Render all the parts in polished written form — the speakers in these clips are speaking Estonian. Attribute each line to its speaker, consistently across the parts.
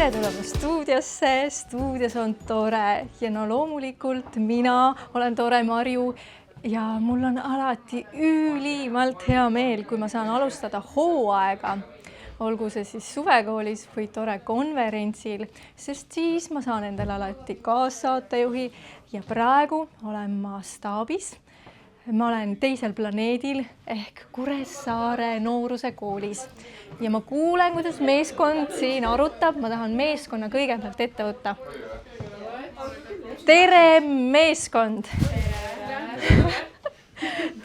Speaker 1: tere tulemast stuudiosse, stuudios on tore ja no loomulikult mina olen tore Marju ja mul on alati ülimalt hea meel, kui ma saan alustada hooaega, olgu see siis suvekoolis või tore konverentsil, sest siis ma saan endale alati kaassaatejuhi ja praegu olen ma staabis. Ma olen teisel planeedil ehk Kuressaare nooruse koolis ja ma kuulen, kuidas meeskond siin arutab. Ma tahan meeskonna kõigepealt ette võtta. Tere meeskond!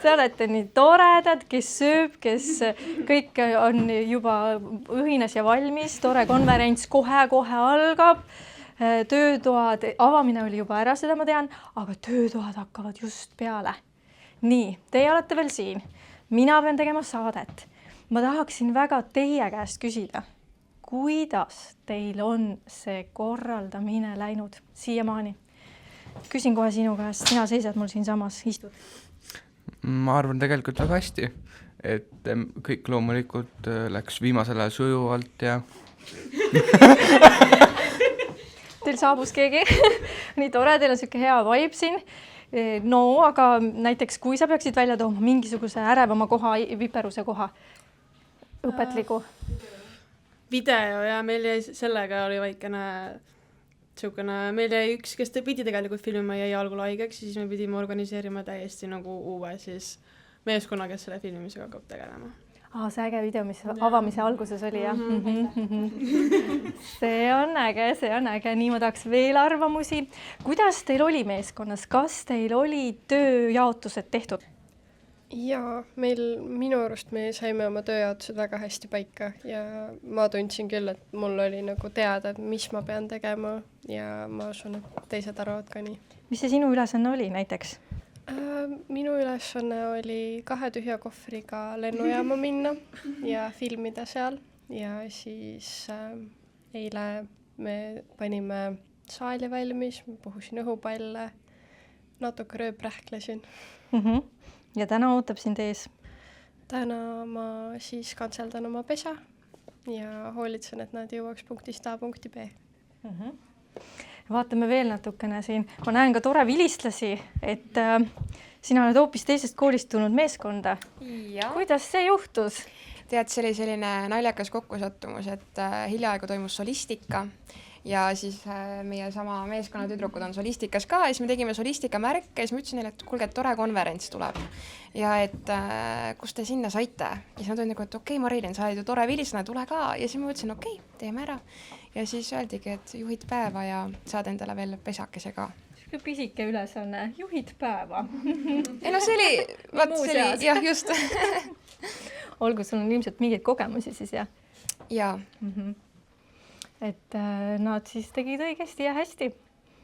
Speaker 1: Te olete nii toredad, kes sööb, kes kõik on juba ühines ja valmis. Tore konverents kohe algab. Töötoad avamine oli juba ära, seda ma tean, aga töötoad hakkavad just peale. Nii, teie olete veel siin. Mina pean tegema saadet. Ma tahaksin väga teie käest küsida, kuidas teil on see korraldamine läinud siiamaani? Küsin kohe sinu käest, sina seisad mul siin samas, istud.
Speaker 2: Ma arvan tegelikult väga hästi, et kõik loomulikult läks viimasel ajal sujuvalt ja...
Speaker 1: Teil saabus keegi? Nii tore, teil on siuke hea vibe siin. No, aga näiteks kui sa peaksid välja tooma mingisuguse ärevama koha, viperuse koha, õpetliku?
Speaker 3: Video ja meil jäi sellega oli vaikene siukene, meil jäi üks, kes pidi tegelikult filmima, jäi algul haigeks, siis me pidime organiseerima täiesti nagu uue siis meeskonna, kes selle filmimisega hakkab tegelema. See äge video, mis avamise alguses oli, jah? See on äge, nii ma tahaks veel arvamusi. Kuidas teil oli meeskonnas? Kas teil oli tööjaotused tehtud?
Speaker 4: Jaa, minu arust me saime oma tööjaotused väga hästi paika ja ma tundsin küll, et mul oli nagu teada, et mis ma pean tegema ja ma usun, et teised arvavad ka nii.
Speaker 1: Mis see sinu ülesanne oli näiteks?
Speaker 4: Minu ülesanne oli 2 tühja kohvriga lennujaama minna ja filmida seal ja siis eile me panime saali valmis, ma puhusin õhupalle, natuke rööprähklesin.
Speaker 1: Ja täna ootab sind ees?
Speaker 4: Täna ma siis kantseldan oma pesa ja hoolitsen, et nad jõuaks punktist A punkti B.
Speaker 1: Vaatame veel natukene siin. Ma näen ka tore vilistlasi, et sina oled hoopis teisest koolist tulnud meeskonda.
Speaker 5: Ja.
Speaker 1: Kuidas see juhtus?
Speaker 5: Tead, see oli selline naljakas kokkusattumus, et hiljaaegu toimus solistika ja siis meie sama meeskonna tüdrukud on solistikas ka ja siis me tegime solistika märke ja siis ma ütlesin neile, et kuulge, et tore konverents tuleb ja et kus te sinna saite ja siis nad olid nagu, et okei, Marilyn, sa oled ju tore vilistlane, tule ka ja siis ma ütlesin, okei, teeme ära ja siis öeldigi, et juhid päeva ja saad endale veel pesakese ka.
Speaker 1: Siuke pisike ülesanne, juhid päeva.
Speaker 5: Ei no see oli, jah, just.
Speaker 1: Olgu, sul on ilmselt mingeid kogemusi siis, jah?
Speaker 5: Jaa.
Speaker 1: Et nad siis tegid õigesti ja hästi.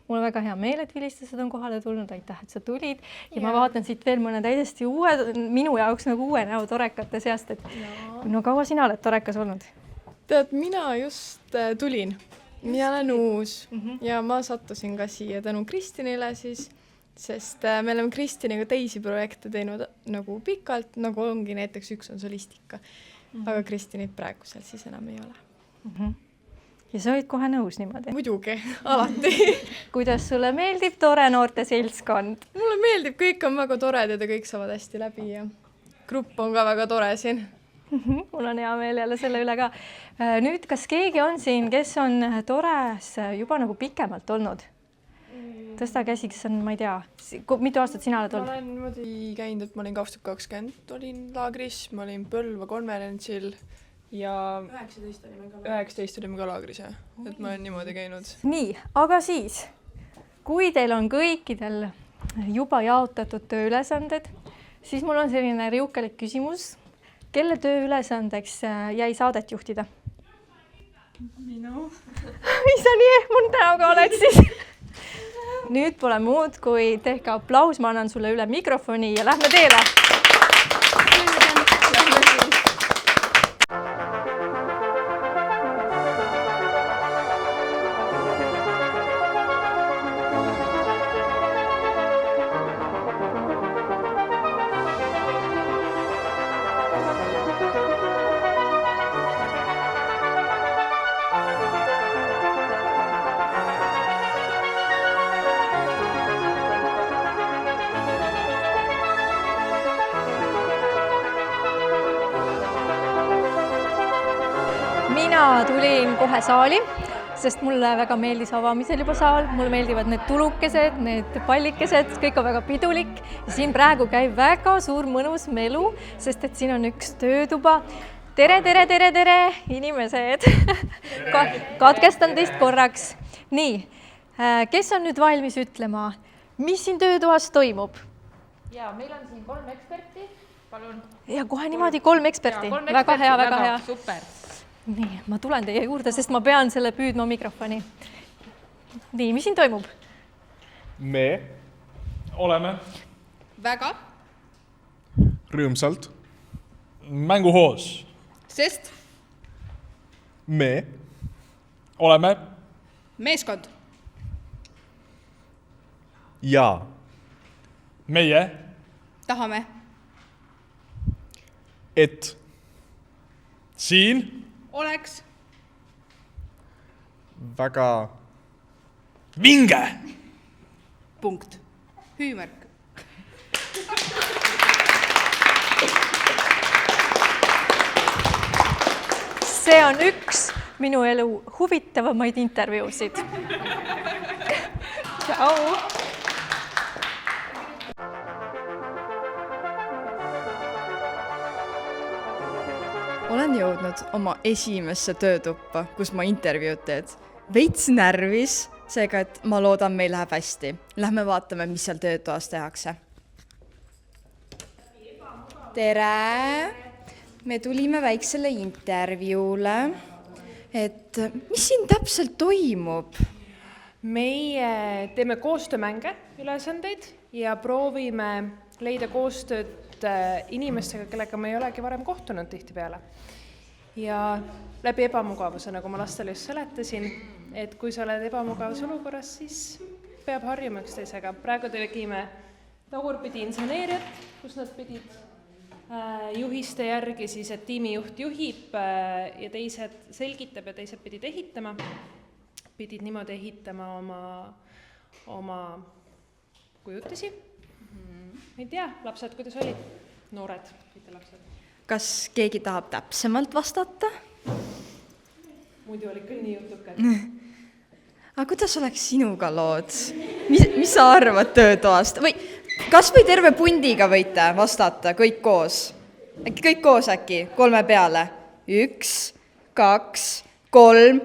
Speaker 1: Mul on väga hea meel, et vilistused on kohale tulnud, aitäh, et sa tulid. Ja ma vaatan siit veel mõne täiesti minu jaoks nagu uue näo torekate seast, et no kaua sina oled torekas olnud?
Speaker 6: Tead, mina just tulin. Mina olen uus ja ma sattusin ka siia tänu Kristinile siis, sest me oleme Kristiniga teisi projekte teinud nagu pikalt, nagu ongi näiteks üks on solistika, aga Kristinit praegu seal siis enam ei ole.
Speaker 1: Ja sa olid kohe nõus niimoodi?
Speaker 6: Muidugi, alati.
Speaker 1: Kuidas sulle meeldib tore noorte seltskond?
Speaker 6: Mulle meeldib, kõik on väga toredad ja kõik saavad hästi läbi ja grupp on ka väga tore siin.
Speaker 1: Mul on hea meel jälle selle üle ka. Nüüd, kas keegi on siin, kes on tores juba nagu pikemalt olnud? Tõsta käsi, kes on, ma ei tea, mitu aastat sina oled olnud?
Speaker 6: Ma olen niimoodi käinud, et ma olin 2020, olin laagris, ma olin Põlva konverentsil ja 19 olime ka laagris, et ma olen niimoodi käinud.
Speaker 1: Nii, aga siis, kui teil on kõikidel juba jaotatud tööülesanded, siis mul on selline riukelik küsimus. Kelle tööülesandeks jäi saadet juhtida?
Speaker 6: Minu.
Speaker 1: Mis sa nii ehmunud näoga oled siis? Nüüd pole muud, kui tehke aplaus, ma annan sulle üle mikrofoni ja lähme teele. mina tulin kohe saali, sest mulle väga meeldis avamisel juba saal, mulle meeldivad need tulukesed, need pallikesed, kõik on väga pidulik ja siin praegu käib väga suur mõnus melu, sest et siin on üks töötuba. Tere, inimesed! Katkestan teist korraks. Nii, kes on nüüd valmis ütlema, mis siin töötoas toimub?
Speaker 7: Ja meil on siin 3 eksperti, palun.
Speaker 1: Ja kohe niimoodi 3 eksperti. Väga hea.
Speaker 7: Super.
Speaker 1: Nii, ma tulen teie juurde, sest ma pean selle püüdma mikrofoni. Nii, mis siin toimub?
Speaker 8: Me oleme
Speaker 7: Väga,
Speaker 8: rõõmsalt mänguhoos.
Speaker 7: sest
Speaker 8: Me oleme
Speaker 7: meeskond.
Speaker 8: ja meie,
Speaker 7: Tahame
Speaker 8: et siin
Speaker 7: oleks
Speaker 8: väga vinge.
Speaker 7: punkt. Hüümärk.
Speaker 1: See on üks minu elu huvitavamaid intervjuusid. Tšau!
Speaker 6: olen jõudnud oma esimesse töötuppa, kus ma intervjuud teed. Veits närvis, seega et ma loodan, meil läheb hästi. Lähme vaatame, mis seal töötoas tehakse. Tere! Me tulime väiksele intervjuule, et mis siin täpselt toimub?
Speaker 9: Meie teeme koostöömänge, ülesandeid ja proovime leida koostööd inimestega, kellega me ei olegi varem kohtunud tihtipeale. Ja läbi ebamugavuse, nagu ma lastele just seletasin, et kui sa oled ebamugavuse olukorras, siis peab harjuma üksteisega. Praegu tegime tagurpidi inseneeriat, kus nad pidid juhiste järgi, siis, et tiimijuht juhib ja teised selgitab ja teised pidid ehitama. Pidid niimoodi ehitama oma kujutisi. Ei tea, lapsed, kuidas olid? Noored, mitte lapsed.
Speaker 6: Kas keegi tahab täpsemalt vastata?
Speaker 9: Muidu oli küll nii jutukad.
Speaker 6: Aga kuidas oleks sinuga lood? Mis sa arvad töötoast? Või kas või terve pundiga võite vastata kõik koos? Äkki kõik koos äkki? 3 peale. 1, 2, 3.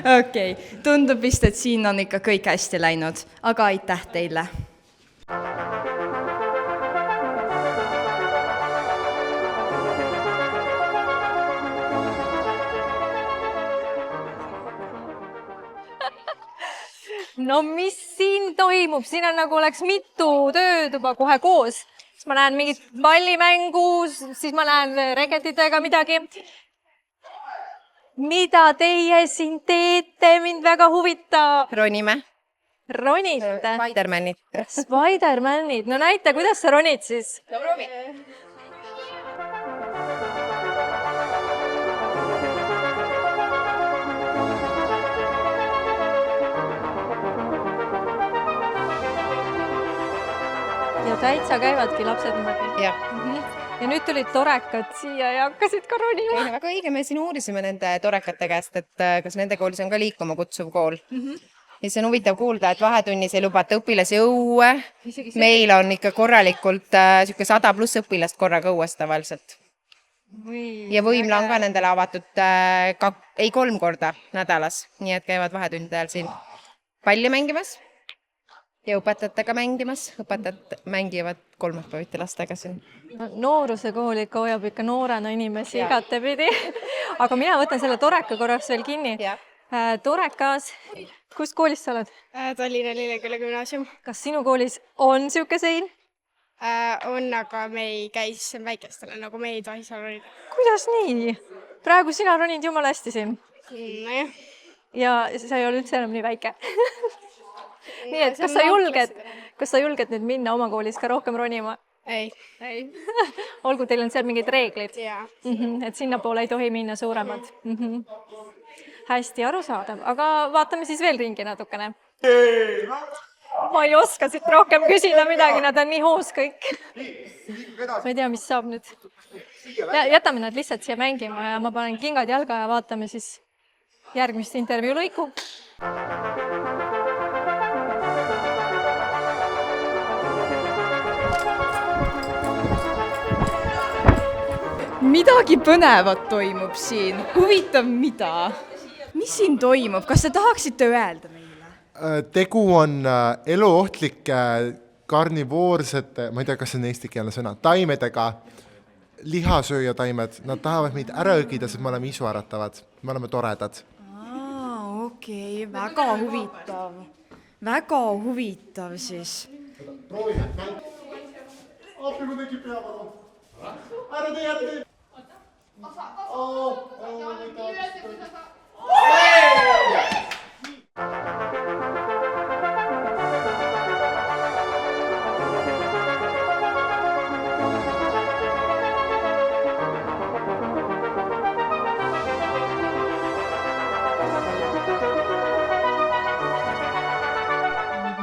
Speaker 6: Okei, tundub vist, et siin on ikka kõik hästi läinud, aga aitäh teile.
Speaker 1: No mis siin toimub? Siin on nagu oleks mitu töötuba kohe koos. Siis ma näen mingit pallimängu, siis ma näen reketitega midagi. Mida teie siin teete? Mind väga huvitab.
Speaker 10: Ronime.
Speaker 1: Ronite?
Speaker 10: Spider-manid.
Speaker 1: Spider-manid. No näita, kuidas sa ronid siis?
Speaker 10: No proovi.
Speaker 1: Ja täitsa käivadki lapsed niimoodi.
Speaker 10: Jah.
Speaker 1: Ja nüüd tulid torekad siia ja hakkasid ka ronima.
Speaker 10: Ei, väga õige, me siin uurisime nende torekate käest, et kas nende koolis on ka liikuma kutsuv kool. Ja see on huvitav kuulda, et vahetunnis ei lubata õpilasi õue. Meil on ikka korralikult 100+ õpilast korraga õues tavaliselt. Ja võimla on ka nendele avatud 3 korda nädalas, nii et käivad vahetundidel siin palli mängimas ja õpetajatega mängimas. Õpetajad mängivad kolmapäeviti lastega siin.
Speaker 1: Nooruse kool ikka hoiab ikka noorena inimesi igatepidi. Aga mina võtan selle toreka korraks veel kinni. Torekas, kust koolist sa oled?
Speaker 4: Tallinna Lilleküla gümnaasium.
Speaker 1: Kas sinu koolis on siuke sein?
Speaker 4: On, aga me ei käi siis väikestele, nagu me ei tohi seal ronida.
Speaker 1: Kuidas nii? Praegu sina ronid jumala hästi siin.
Speaker 4: Nojah.
Speaker 1: Ja sa ei ole üldse enam nii väike. Nii et kas sa julged nüüd minna oma koolis ka rohkem ronima?
Speaker 4: Ei.
Speaker 1: Olgu, teil on seal mingid reeglid,
Speaker 4: Jaa.
Speaker 1: et sinna poole ei tohi minna suuremad. Hästi arusaadav, aga vaatame siis veel ringi natukene. ma ei oska siit rohkem küsida midagi, nad on nii hoos kõik. Ma ei tea, mis saab nüüd. Jätame nad lihtsalt siia mängima ja ma panen kingad jalga ja vaatame siis järgmist intervjuu lõiku.
Speaker 11: Midagi põnevat toimub siin. Huvitav mida? Mis siin toimub? Kas te tahaksite öelda meile?
Speaker 12: Tegu on eluohtlike karnivoorsete, ma ei tea, kas see on eestikeelne sõna, taimedega, lihasööjataimed. Nad tahavad meid ära õgida, sest me oleme isuäratavad. Me oleme toredad.
Speaker 11: Okei, väga huvitav. Väga huvitav siis.
Speaker 12: Proovime. Appi, kui tekib pea, palun. Ära tee.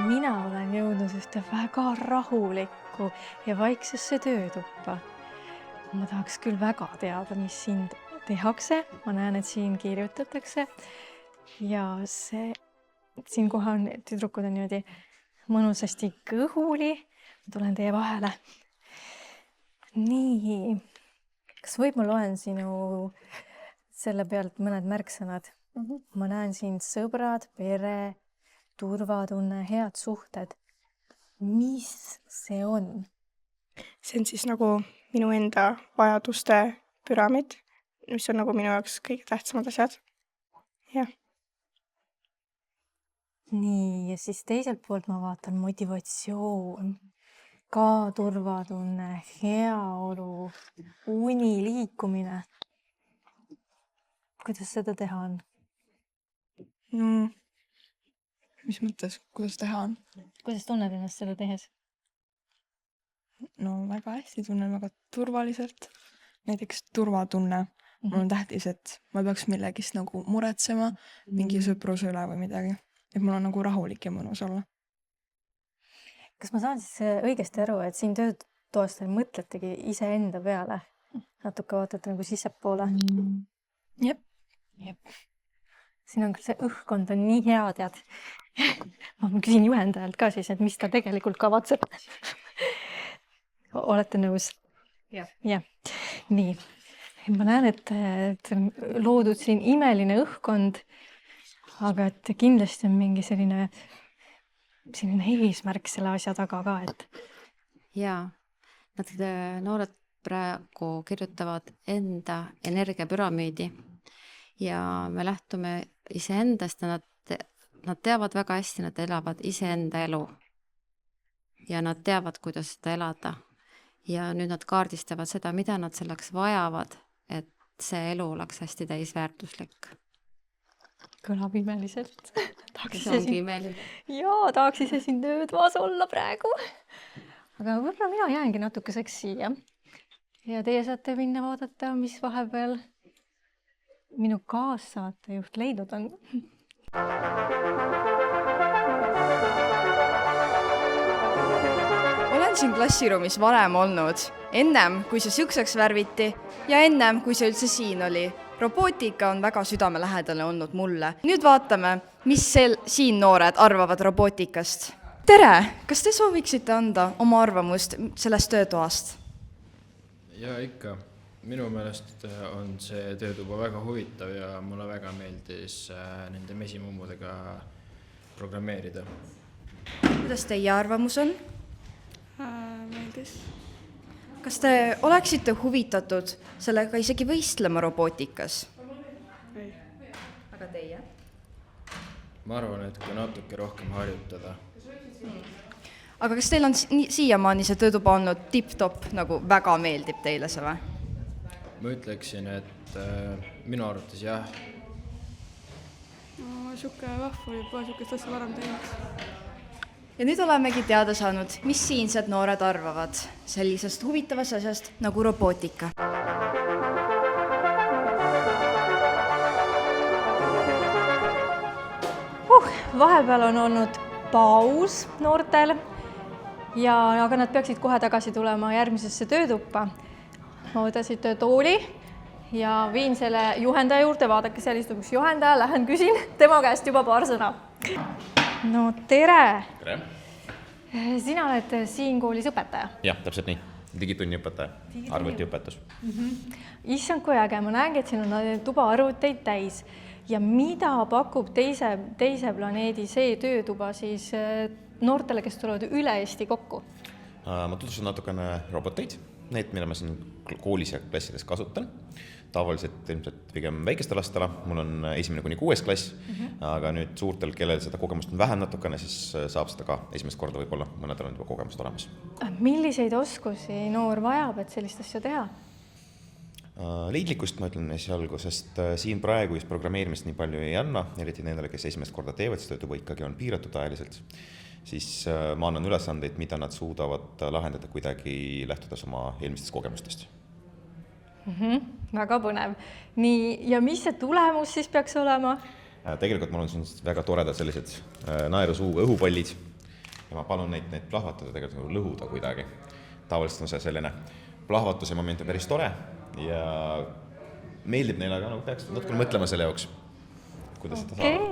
Speaker 1: Mina olen jõudnud ühte väga rahulikku ja vaiksesse töötuppa. Ma tahaks küll väga teada, mis siin tehakse. Ma näen, et siin kirjutatakse ja siin kohe on tüdrukud on niimoodi mõnusasti kõhuli. Ma tulen teie vahele. Nii, kas võib ma loen sinu selle pealt mõned märksõnad? Ma näen siin sõbrad, pere, turvatunne, head suhted. Mis see on?
Speaker 13: See on siis nagu minu enda vajaduste püramiid, mis on nagu minu jaoks kõige tähtsamad asjad. Jah.
Speaker 1: Nii, ja siis teiselt poolt ma vaatan motivatsioon, ka turvatunne, heaolu, uni, liikumine. Kuidas seda teha on?
Speaker 6: Mis mõttes, kuidas teha on?
Speaker 1: Kuidas tunned ennast seda tehes?
Speaker 6: No väga hästi tunnen, väga turvaliselt. Näiteks turvatunne. Mul on tähtis, et ma peaks millegist nagu muretsema, mingi sõpruse üle või midagi. Et mul on nagu rahulik ja mõnus olla.
Speaker 1: Kas ma saan siis õigesti aru, et siin töötoas te mõtletegi iseenda peale? Natuke vaatate nagu sissepoole?
Speaker 6: Jep.
Speaker 1: Siin on see õhkkond on nii hea, tead. Ma küsin juhendajalt ka siis, et mis ta tegelikult kavatseb. Olete nõus? Jah. Nii. Ma näen, et on loodud siin imeline õhkkond, aga et kindlasti on mingi selline eesmärk selle asja taga ka, et...
Speaker 14: Jaa. Nad noored praegu kirjutavad enda energiapüramiidi ja me lähtume iseendast ja nad teavad väga hästi, nad elavad iseenda elu ja nad teavad, kuidas seda elada. Ja nüüd nad kaardistavad seda, mida nad selleks vajavad, et see elu oleks hästi täisväärtuslik.
Speaker 1: Kõlab imeliselt.
Speaker 14: See ongi imeline.
Speaker 1: Jaa, tahaks ise siin töödvaas olla praegu. Aga võrra mina jäängi natukeseks siia. Ja teie saate minna vaadata, mis vahepeal minu kaassaatejuht leidnud on.
Speaker 11: Olen siin klassiruumis varem olnud, ennem kui see siukseks värviti ja ennem kui see üldse siin oli. Robootika on väga südamelähedane olnud mulle. Nüüd vaatame, mis siin noored arvavad robootikast. Tere! Kas te sooviksite anda oma arvamust sellest töötoast?
Speaker 15: Ja ikka. Minu meelest on see töötuba väga huvitav ja mulle väga meeldis nende mesimummudega programmeerida.
Speaker 11: Kuidas teie arvamus on?
Speaker 13: Meeldis.
Speaker 11: Kas te oleksite huvitatud sellega isegi võistlema robootikas?
Speaker 13: Ei.
Speaker 11: Aga teie?
Speaker 15: Ma arvan, et kui natuke rohkem harjutada.
Speaker 11: Aga kas teil on siiamaani see töötuba olnud tipp-top, nagu väga meeldib teile see või?
Speaker 15: Ma ütleksin, et minu arvates jah.
Speaker 13: Siuke vahvu oli pool siukest asja varem teinud.
Speaker 11: Ja nüüd olemegi teada saanud, mis siinsed noored arvavad sellisest huvitavast asjast nagu robootika.
Speaker 1: Vahepeal on olnud paus noortel aga nad peaksid kohe tagasi tulema järgmisesse töötuppa. Ma võtan siit tooli ja viin selle juhendaja juurde, vaadake, seal istub üks juhendaja, lähen küsin tema käest juba paar sõna. No tere!
Speaker 16: Tere!
Speaker 1: Sina oled siin koolis õpetaja?
Speaker 16: Jah, täpselt nii. Digitunni õpetaja, arvutiõpetus.
Speaker 1: Issand, kui äge, ma näengi, et siin on tuba arvuteid täis. Ja mida pakub teise planeedi see töötuba siis noortele, kes tulevad üle Eesti kokku?
Speaker 16: Ma tutvustan natukene roboteid, need, mida ma siin koolis ja klassides kasutan. Tavaliselt ilmselt pigem väikeste lastele, mul on 1.–6. klass, aga nüüd suurtel, kellel seda kogemust on vähem natukene, siis saab seda ka esimest korda võib-olla, mõnedel on juba kogemust olemas.
Speaker 1: Milliseid oskusi noor vajab, et sellist asja teha?
Speaker 16: Leidlikkust ma ütlen esialgu, sest siin praegu just programmeerimist nii palju ei anna, eriti nendele, kes esimest korda teevad, siis töötuba ikkagi on piiratud ajaliselt. Siis ma annan ülesandeid, mida nad suudavad lahendada kuidagi lähtudes oma eelmistest kogemustest.
Speaker 1: Väga põnev. Nii, ja mis see tulemus siis peaks olema?
Speaker 16: Tegelikult mul on siin väga toredad sellised naerusuuga õhupallid ja ma palun neid plahvatada, tegelikult lõhuda kuidagi. Tavaliselt on see selline plahvatuse moment on päris tore ja meeldib neile, aga peaks natuke mõtlema selle jaoks, kuidas seda saab.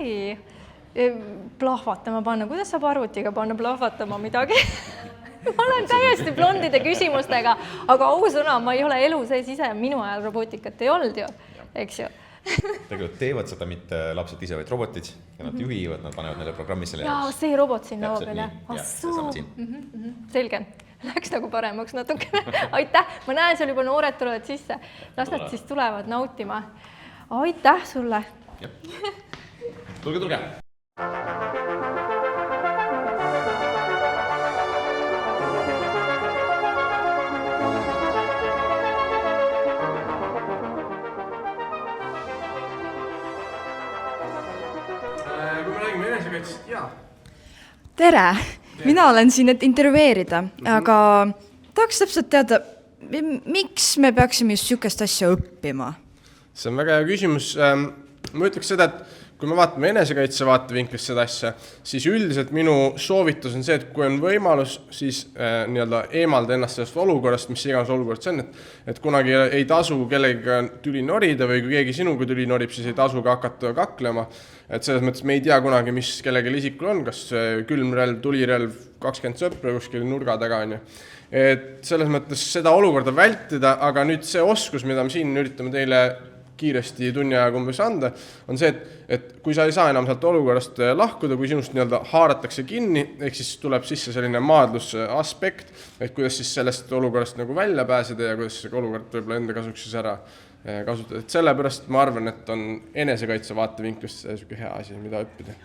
Speaker 1: Plahvatama panna, kuidas saab arvutiga panna plahvatama midagi? Ma olen täiesti blondide küsimustega, aga ausõna, ma ei ole elu sees ise, minu ajal robootikat ei olnud ju, eks ju.
Speaker 16: Tegelikult teevad seda mitte lapsed ise, vaid robotid ja nad juhivad, nad panevad neile programmi selle
Speaker 1: jaoks. See robot siin laua peale. Selge, läks nagu paremaks natuke. Aitäh, ma näen, seal juba noored tulevad sisse. Las nad siis tulevad nautima. Aitäh sulle.
Speaker 16: Tulge.
Speaker 11: Tere! Mina olen siin, et intervjueerida, aga tahaks täpselt teada, miks me peaksime just sükest asja õppima?
Speaker 17: See on väga hea küsimus. Ma ütleks seda, et kui me vaatame enesekaitse vaatevinklist seda asja, siis üldiselt minu soovitus on see, et kui on võimalus, siis eemalda ennast sellest olukorrast, mis iganes olukord see on, et kunagi ei tasu kellegiga tüli norida või kui keegi sinuga tüli norib, siis ei tasu ka hakata kaklema. Et selles mõttes me ei tea kunagi, mis kellelgi isikul on, kas külmrelv, tulirelv, 20 sõpra kuskil nurga taga on ju. Et selles mõttes seda olukorda vältida, aga nüüd see oskus, mida me siin üritame teile kiiresti tunni ajaga umbes anda, on see, et kui sa ei saa enam sealt olukorrast lahkuda, kui sinust haaratakse kinni, ehk siis tuleb sisse selline maadlusaspekt, et kuidas siis sellest olukorrast nagu välja pääseda ja kuidas see olukord võib-olla enda kasuks siis ära kasutada. Et sellepärast ma arvan, et on enesekaitse vaatevinklust see hea asi, mida õppida.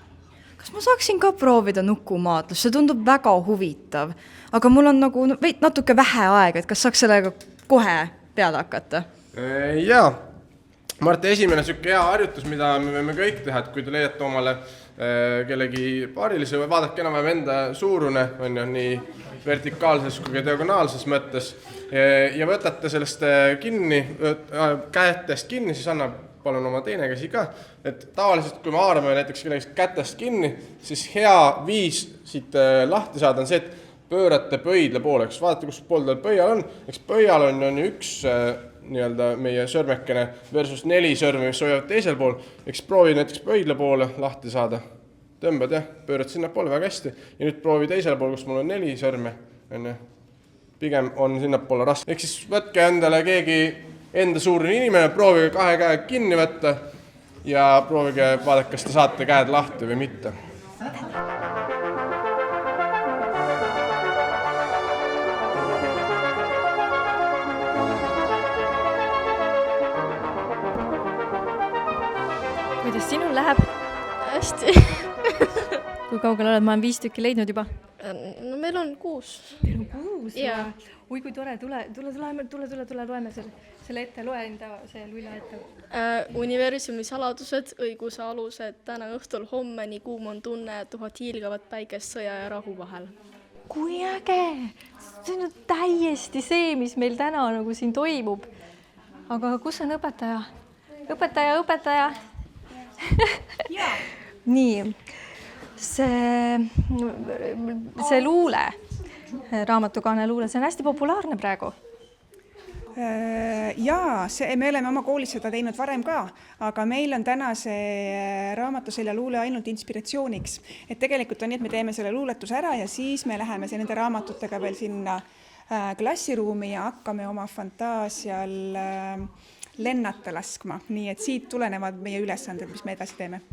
Speaker 11: Kas ma saaksin ka proovida nukumaadlust? See tundub väga huvitav, aga mul on nagu natuke vähe aega, et kas saaks sellega kohe peale hakata?
Speaker 17: Jaa. Marti, esimene sükke hea harjutus, mida me võime kõik teha, et kui te leiate omale kellegi paarilise või vaadake enam enda suurune, on ju, nii vertikaalses kui diagonaalses mõttes ja võtate sellest kinni, kätest kinni, siis annab palun oma teine käsi ka, et tavaliselt kui me haarame näiteks kellegi kätest kinni, siis hea viis siit lahti saada on see, et pöörate pöidla poole, eks vaadata, kus pool tal pöial on, eks pöial on üks meie sõrmekene versus 4 sõrme, mis hoiavad teisel pool, eks proovi näiteks pöidla poole lahti saada, tõmbad pöörad sinna poole väga hästi ja nüüd proovi teisel pool, kus mul on 4 sõrme, pigem on sinna poole raske, ehk siis võtke endale keegi enda suurune inimene, proovige 2 käega kinni võtta ja proovige vaadake, kas te saate käed lahti või mitte.
Speaker 1: Kuidas sinul läheb?
Speaker 4: Hästi.
Speaker 1: Kui kaugel oled? Ma olen 5 tükki leidnud juba.
Speaker 4: No meil on 6.
Speaker 1: Meil on 6?
Speaker 4: Jaa.
Speaker 1: Oi, kui tore, tule, loeme selle ette, loe enda see lulla ette.
Speaker 4: Universumi saladused, õiguse alused, täna õhtul homme, nii kuum on tunne, 1000 hiilgavat päikest sõja ja rahu vahel.
Speaker 1: Kui äge! See on täiesti see, mis meil täna nagu siin toimub. Aga kus on õpetaja? Õpetaja. Nii, see luule, raamatukaane luule, see on hästi populaarne praegu.
Speaker 18: Jaa, me oleme oma koolis seda teinud varem ka, aga meil on täna see raamatuselja luule ainult inspiratsiooniks. Et tegelikult on nii, et me teeme selle luuletuse ära ja siis me läheme nende raamatutega veel sinna klassiruumi ja hakkame oma fantaasial lennata laskma. Nii et siit tulenevad meie ülesanded, mis me edasi teeme.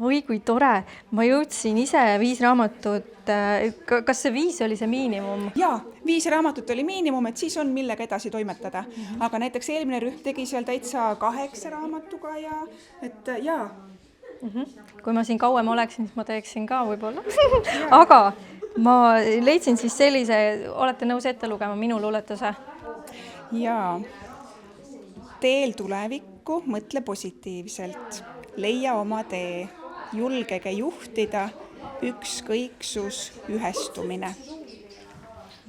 Speaker 1: Oi, kui tore. Ma jõudsin ise 5 raamatut. Kas see 5 oli see miinimum?
Speaker 18: Jaa, 5 raamatut oli miinimum, et siis on millega edasi toimetada. Aga näiteks eelmine rühm tegi seal täitsa 8 raamatuga ja et jaa.
Speaker 1: Kui ma siin kauem oleksin, siis ma teeksin ka võib-olla. Aga ma leidsin siis sellise, olete nõus ette lugema minu luuletuse?
Speaker 18: Jaa. Teel tulevikku, mõtle positiivselt. Leia oma tee. Julgege juhtida, ükskõiksus, ühestumine.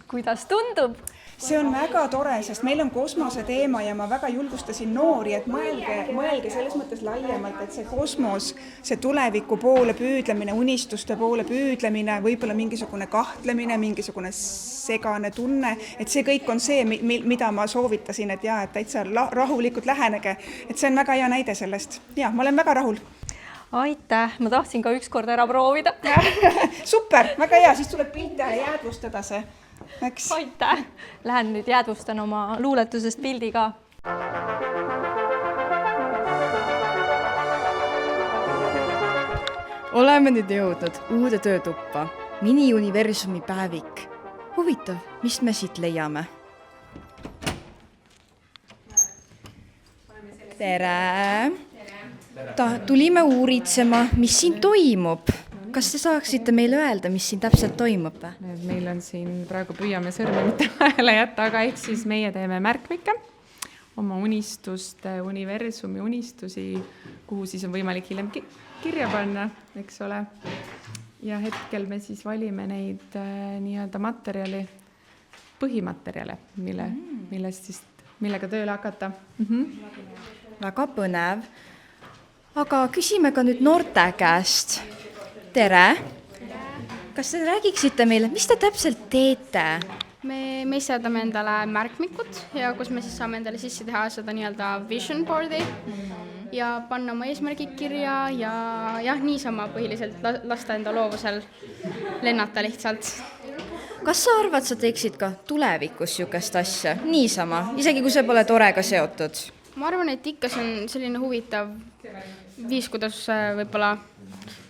Speaker 1: Kuidas tundub?
Speaker 18: See on väga tore, sest meil on kosmose teema ja ma väga julgustasin noori, et mõelge selles mõttes laiemalt, et see kosmos, see tuleviku poole püüdlemine, unistuste poole püüdlemine, võib-olla mingisugune kahtlemine, mingisugune segane tunne, et see kõik on see, mida ma soovitasin, et et täitsa rahulikult lähenege. Et see on väga hea näide sellest. Ja, ma olen väga rahul.
Speaker 1: Aitäh, ma tahtsin ka ükskord ära proovida.
Speaker 18: Super, väga hea, siis tuleb pilte ja jäädvustada see. Eks.
Speaker 1: Aitäh. Lähen nüüd jäädvustan oma luuletusest pildi ka.
Speaker 11: Oleme nüüd jõudnud uude töötuppa. Mini-universumi päevik. Huvitav, mis me siit leiame? Tere! Tulime uuritsema, mis siin toimub. Kas te saaksite meile öelda, mis siin täpselt toimub?
Speaker 19: Meil on siin praegu püüame sõrme mitte vahele jätta, aga ehk siis meie teeme märkmikke oma unistuste, universumi unistusi, kuhu siis on võimalik hiljem kirja panna, eks ole. Ja hetkel me siis valime neid nii-öelda materjali, põhimaterjale, millega tööle hakata.
Speaker 11: Väga põnev. Aga küsime ka nüüd noorte käest. Tere! Kas te räägiksite meile, mis te täpselt teete?
Speaker 20: Me istadame endale märkmikud ja kus me siis saame endale sisse teha seda nii-öelda vision board'i ja panna oma eesmärgid kirja ja niisama põhiliselt lasta enda loovusel lennata lihtsalt.
Speaker 11: Kas sa arvad, sa teeksid ka tulevikus sihukest asja? Niisama, isegi kui see pole torega seotud?
Speaker 20: Ma arvan, et ikka see on selline huvitav viis, kuidas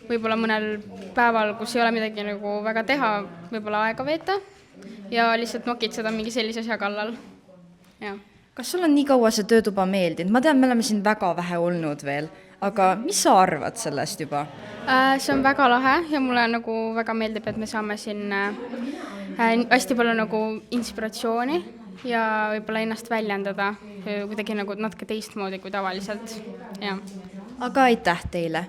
Speaker 20: võib-olla mõnel päeval, kus ei ole midagi nagu väga teha, võib-olla aega veeta ja lihtsalt nokitseda mingi sellise asja kallal. Ja.
Speaker 11: Kas sul on nii kaua see töötuba meeldinud? Ma tean, me oleme siin väga vähe olnud veel, aga mis sa arvad sellest juba?
Speaker 20: See on väga lahe ja mulle nagu väga meeldib, et me saame siin hästi palju nagu inspiratsiooni ja võib-olla ennast väljendada kuidagi nagu natuke teistmoodi kui tavaliselt. Ja.
Speaker 11: Aga aitäh teile!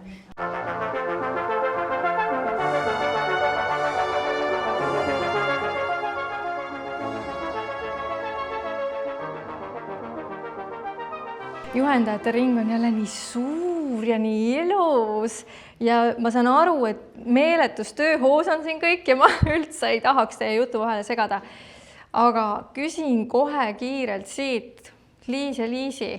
Speaker 1: Juhendajate ring on jälle nii suur ja nii ilus ja ma saan aru, et meeletus tööhoos on siin kõik ja ma üldse ei tahaks teie jutu vahele segada. Aga küsin kohe kiirelt siit, Liis ja Liisi.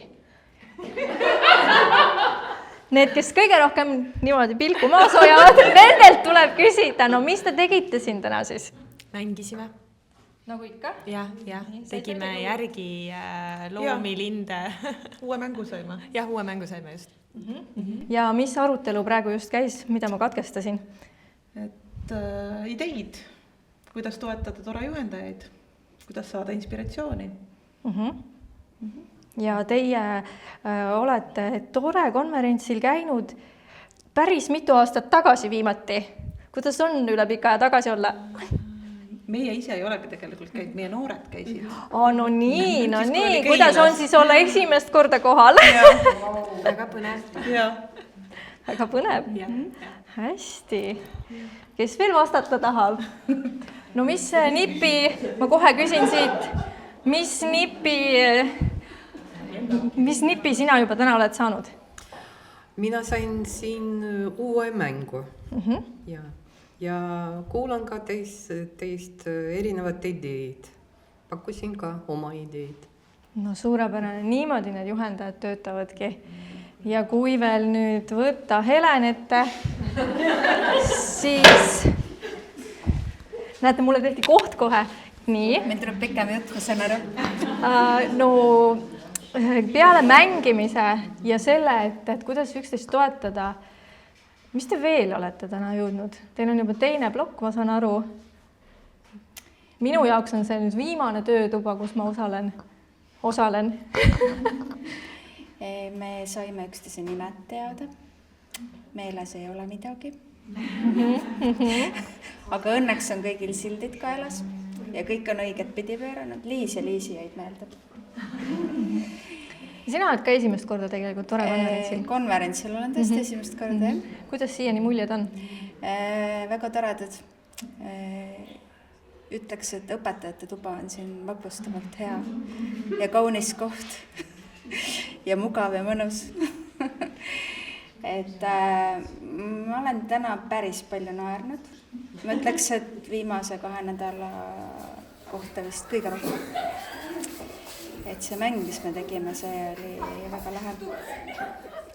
Speaker 1: Need, kes kõige rohkem niimoodi pilku maas hoiavad, nendelt tuleb küsida, no mis te tegite siin täna siis?
Speaker 21: Mängisime.
Speaker 1: Nagu ikka?
Speaker 21: Jah, tegime järgi loomi, linde.
Speaker 22: Uue mängu saime.
Speaker 21: Jah, uue mängu saime just.
Speaker 1: Ja mis arutelu praegu just käis, mida ma katkestasin?
Speaker 22: Et ideid, kuidas toetada tore juhendajaid, kuidas saada inspiratsiooni.
Speaker 1: Ja teie olete tore konverentsil käinud päris mitu aastat tagasi viimati. Kuidas on üle pika aja tagasi olla?
Speaker 22: Meie ise ei olegi tegelikult käinud, meie noored käisid.
Speaker 1: No nii, kuidas on siis olla esimest korda kohal?
Speaker 21: Väga põnev.
Speaker 1: Väga põnev? Hästi. Kes veel vastata tahab? No mis nipi, ma kohe küsin siit, mis nipi sina juba täna oled saanud?
Speaker 2: mina sain siin uue mängu ja kuulan ka teist erinevat ideid. Pakkusin ka oma ideid.
Speaker 1: No suurepärane, niimoodi need juhendajad töötavadki. Ja kui veel nüüd võtta Helen ette, siis näete, mulle tehti koht kohe. Nii.
Speaker 3: Meil tuleb pikem jutt, kui saan aru.
Speaker 1: No peale mängimise ja selle, et kuidas üksteist toetada, mis te veel olete täna jõudnud? Teil on juba teine plokk, ma saan aru. Minu jaoks on see nüüd viimane töötuba, kus ma osalen.
Speaker 3: Me saime üksteise nimed teada. Meeles ei ole midagi. Aga õnneks on kõigil sildid kaelas ja kõik on õiget pidi pööranud. Liis ja Liisi jäid meelde.
Speaker 1: Sina oled ka esimest korda tegelikult Tore konverentsil.
Speaker 3: Konverentsil olen tõesti esimest korda.
Speaker 1: Kuidas siiani muljed on?
Speaker 3: Väga toredad. Ütleks, et õpetajate tuba on siin vapustavalt hea ja kaunis koht ja mugav ja mõnus. Et ma olen täna päris palju naernud. Ma ütleks, et viimase 2 nädala kohta vist kõige rohkem. Et see mäng, mis me tegime, see oli väga lahe.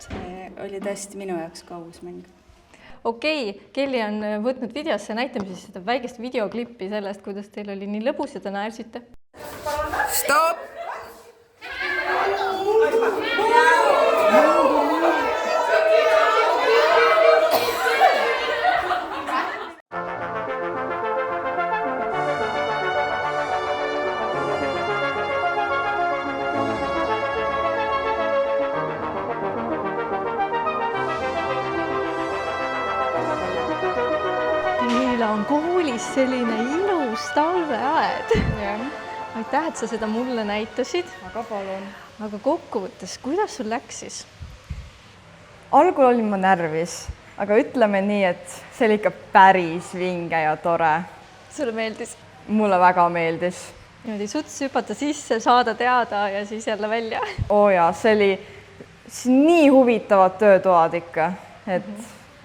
Speaker 3: See oli tõesti minu jaoks ka uus mäng.
Speaker 1: Okei, Kelly on võtnud videosse, näitame siis seda väikest videoklippi sellest, kuidas teil oli nii lõbus ja te naersite.
Speaker 3: Stop!
Speaker 1: Meil on koolis selline ilus talveaed. Aitäh, et sa seda mulle näitasid.
Speaker 11: Aga palun.
Speaker 1: Aga kokkuvõttes, kuidas sul läks siis?
Speaker 11: Algul olin ma närvis, aga ütleme nii, et see oli ikka päris vinge ja tore.
Speaker 1: Sulle meeldis?
Speaker 11: Mulle väga meeldis.
Speaker 1: Niimoodi suts hüpata sisse, saada teada ja siis jälle välja.
Speaker 11: Jaa, see oli nii huvitavad töötoad ikka, et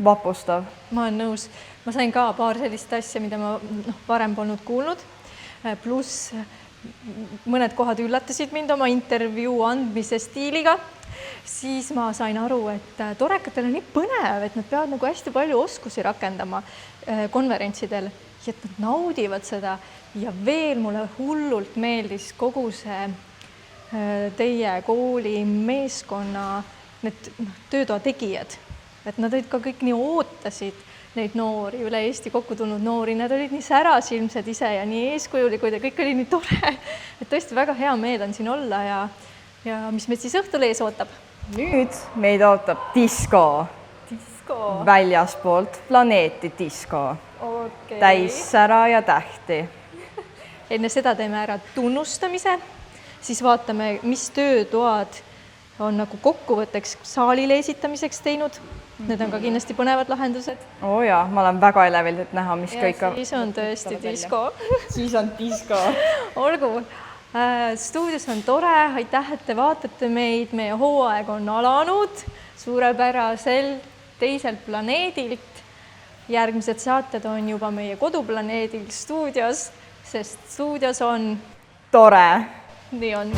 Speaker 11: vapustav.
Speaker 1: Ma olen nõus. Ma sain ka paar sellist asja, mida ma varem polnud kuulnud. Pluss mõned kohad üllatasid mind oma intervjuu andmise stiiliga. Siis ma sain aru, et torekatel on nii põnev, et nad peavad nagu hästi palju oskusi rakendama konverentsidel ja et nad naudivad seda. Ja veel mulle hullult meeldis kogu see teie kooli meeskonna need töötoa tegijad. Et nad olid ka kõik nii ootasid neid noori, üle Eesti kokku tulnud noori, nad olid nii särasilmsed ise ja nii eeskujulikud ja kõik oli nii tore. Et tõesti väga hea meel on siin olla ja mis meid siis õhtul ees ootab?
Speaker 11: Nüüd meid ootab disko.
Speaker 1: Disko?
Speaker 11: Väljaspoolt planeeti disko.
Speaker 1: Okay.
Speaker 11: Täis sära ja tähti.
Speaker 1: Enne seda teeme ära tunnustamise, siis vaatame, mis töötoad on nagu kokkuvõtteks saalile esitamiseks teinud. Need on ka kindlasti põnevad lahendused.
Speaker 11: Jaa, ma olen väga elevil, et näha, mis kõik on.
Speaker 1: Siis on tõesti disko.
Speaker 11: Siis on disko.
Speaker 1: Olgu, stuudios on tore, aitäh, et te vaatate meid, meie hooaeg on alanud suurepärasel teisel planeedilt. Järgmised saated on juba meie koduplaneedil stuudios, sest stuudios on
Speaker 11: tore.
Speaker 1: Nii on.